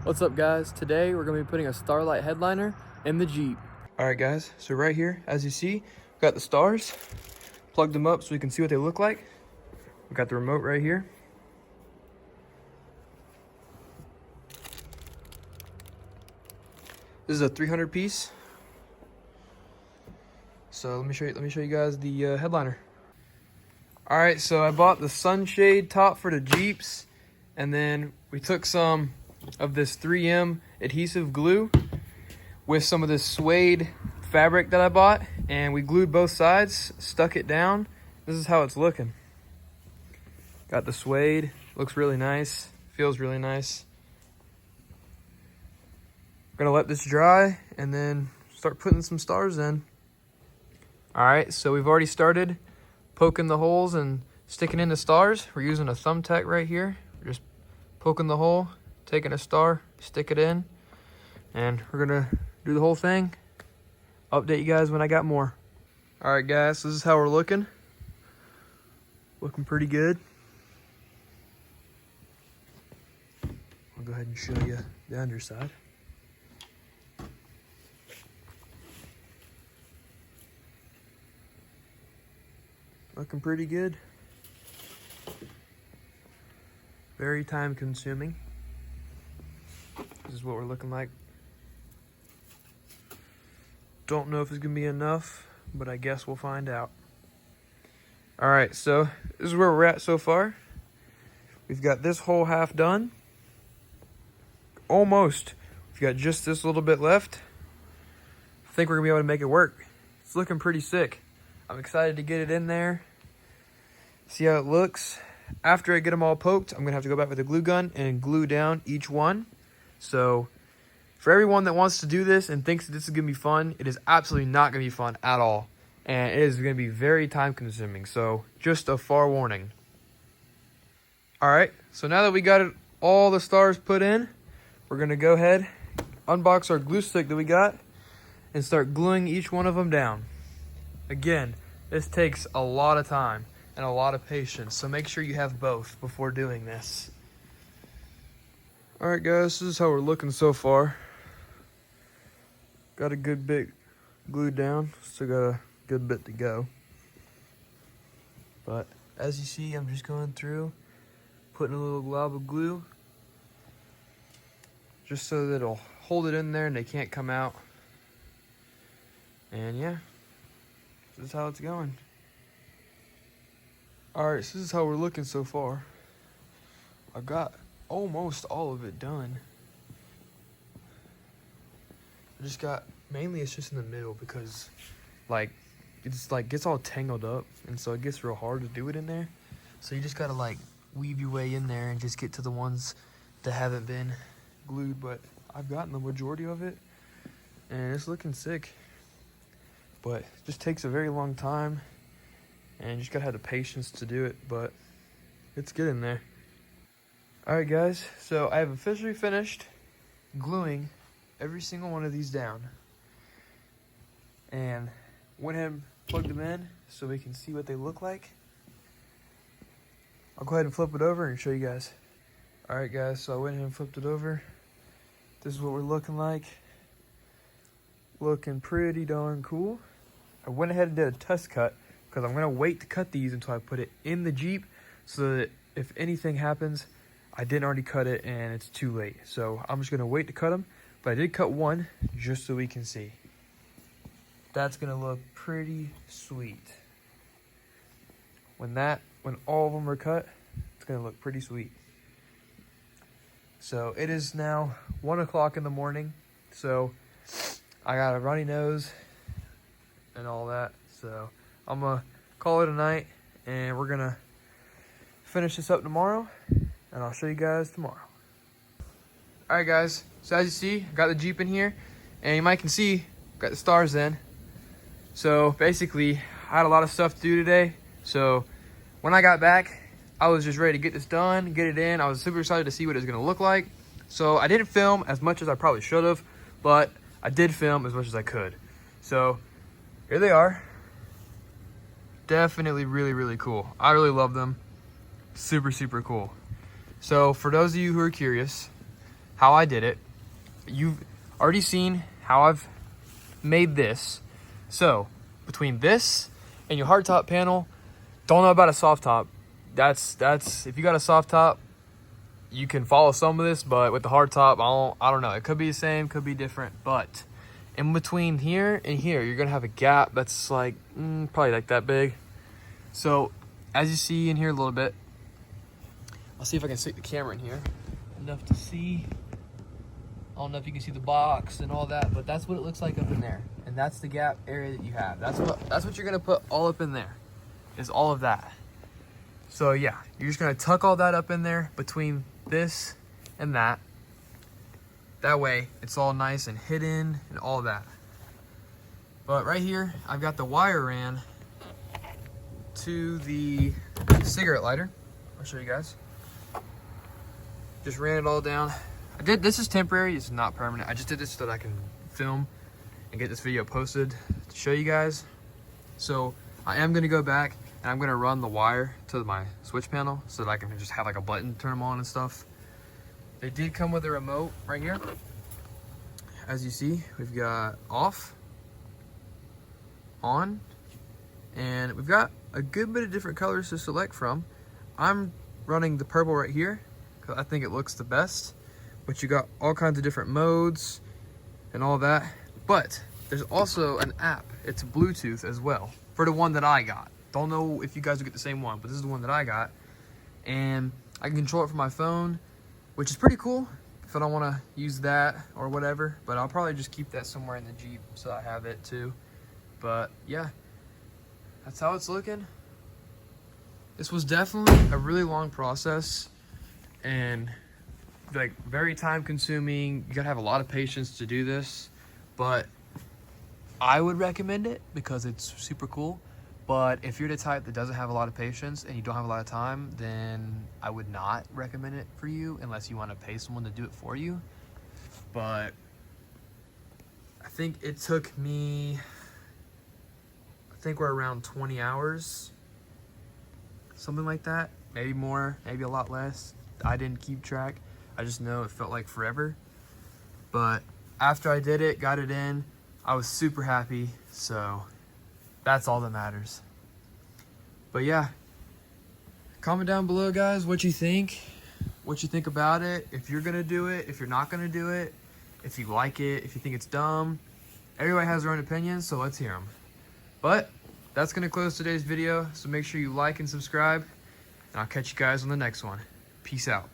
What's up, guys? Today we're going to be putting a starlight headliner in the Jeep. Alright guys, so right here, as you see, we've got the stars. Plugged them up so we can see what they look like. We've got the remote right here. This is a 300 piece. So let me show you guys the headliner. Alright, so I bought the sunshade top for the Jeeps, and then we took some of this 3M adhesive glue with some of this suede fabric that I bought, and we glued both sides, stuck it down. This is how it's looking. Got the suede, looks really nice, feels really nice. Gonna let this dry and then start putting some stars in. Alright, so we've already started poking the holes and sticking in the stars. We're using a thumbtack right here. We're just poking the hole, taking a star, stick it in, and we're gonna do the whole thing. Update you guys when I got more. Alright guys, this is how we're looking. Looking pretty good. I'll go ahead and show you the underside. Looking pretty good. Very time consuming. This is what we're looking like. Don't know if it's gonna be enough, but I guess we'll find out. Alright, so this is where we're at so far. We've got this whole half done. Almost. We've got just this little bit left. I think we're gonna be able to make it work. It's looking pretty sick. I'm excited to get it in there, see how it looks. After I get them all poked, I'm gonna have to go back with a glue gun and glue down each one. So for everyone that wants to do this and thinks that this is gonna be fun, it is absolutely not gonna be fun at all. And it is gonna be very time consuming. So just a forewarning. All right, so now that we got all the stars put in, we're gonna go ahead, unbox our glue stick that we got, and start gluing each one of them down. Again, this takes a lot of time and a lot of patience, so make sure you have both before doing this. Alright guys, this is how we're looking so far. Got a good bit glued down, still got a good bit to go. But as you see, I'm just going through, putting a little glob of glue, just so that it'll hold it in there and they can't come out. And yeah. This is how it's going. Alright, so this is how we're looking so far. I got almost all of it done. I just got, mainly it's just in the middle because it's gets all tangled up, and so it gets real hard to do it in there. So you just gotta weave your way in there and just get to the ones that haven't been glued, but I've gotten the majority of it and it's looking sick. But it just takes a very long time, and you just gotta have the patience to do it, but it's good in there. Alright guys, so I have officially finished gluing every single one of these down. And went ahead and plugged them in so we can see what they look like. I'll go ahead and flip it over and show you guys. Alright guys, so I went ahead and flipped it over. This is what we're looking like. Looking pretty darn cool. I went ahead and did a test cut because I'm gonna wait to cut these until I put it in the Jeep, so that if anything happens, I didn't already cut it and it's too late. So I'm just gonna wait to cut them, but I did cut one just so we can see. That's gonna look pretty sweet. When all of them are cut, it's gonna look pretty sweet. So it is now 1 o'clock in the morning, so I got a runny nose and all that, so I'm gonna call it a night, and we're gonna finish this up tomorrow, and I'll show you guys tomorrow. Alright guys, so as you see, I got the Jeep in here, and you might can see, got the stars in. So basically, I had a lot of stuff to do today, so when I got back, I was just ready to get this done, get it in. I was super excited to see what it was gonna look like. So I didn't film as much as I probably should have, but I did film as much as I could. So here they are. Definitely really, really cool. I really love them. Super, super cool. So for those of you who are curious, how I did it. You've already seen how I've made this. So between this and your hardtop panel, don't know about a soft top. That's if you got a soft top, you can follow some of this, but with the hardtop, I don't know. It could be the same, could be different, but in between here and here, you're gonna have a gap that's like probably like that big. So as you see in here a little bit, I'll see if I can stick the camera in here enough to see. I don't know if you can see the box and all that, but that's what it looks like up in there. And that's the gap area that you have. That's what you're gonna put all up in there, is all of that. So yeah, you're just gonna tuck all that up in there between this and that. That way it's all nice and hidden and all that. But right here, I've got the wire ran to the cigarette lighter. I'll show you guys. Just ran it all down. This is temporary, it's not permanent. I just did this so that I can film and get this video posted to show you guys. So I am gonna go back and I'm gonna run the wire to my switch panel so that I can just have like a button, turn them on and stuff. They did come with a remote right here. As you see, we've got off, on, and we've got a good bit of different colors to select from. I'm running the purple right here because I think it looks the best, but you got all kinds of different modes and all that. But there's also an app, it's Bluetooth as well, for the one that I got. Don't know if you guys will get the same one, but this is the one that I got. And I can control it from my phone, which is pretty cool if I don't want to use that or whatever. But I'll probably just keep that somewhere in the Jeep so I have it too. But yeah, that's how it's looking. This was definitely a really long process and like very time consuming. You gotta have a lot of patience to do this, but I would recommend it because it's super cool. But if you're the type that doesn't have a lot of patience and you don't have a lot of time, then I would not recommend it for you unless you want to pay someone to do it for you. But I think it took me, I think we're around 20 hours, something like that. Maybe more, maybe a lot less. I didn't keep track. I just know it felt like forever. But after I did it, got it in, I was super happy. So that's all that matters. But yeah, comment down below, guys, what you think about it, if you're gonna do it, if you're not gonna do it, if you like it, if you think it's dumb. Everybody has their own opinions, so let's hear them. But that's gonna close today's video, so make sure you like and subscribe, and I'll catch you guys on the next one. Peace out.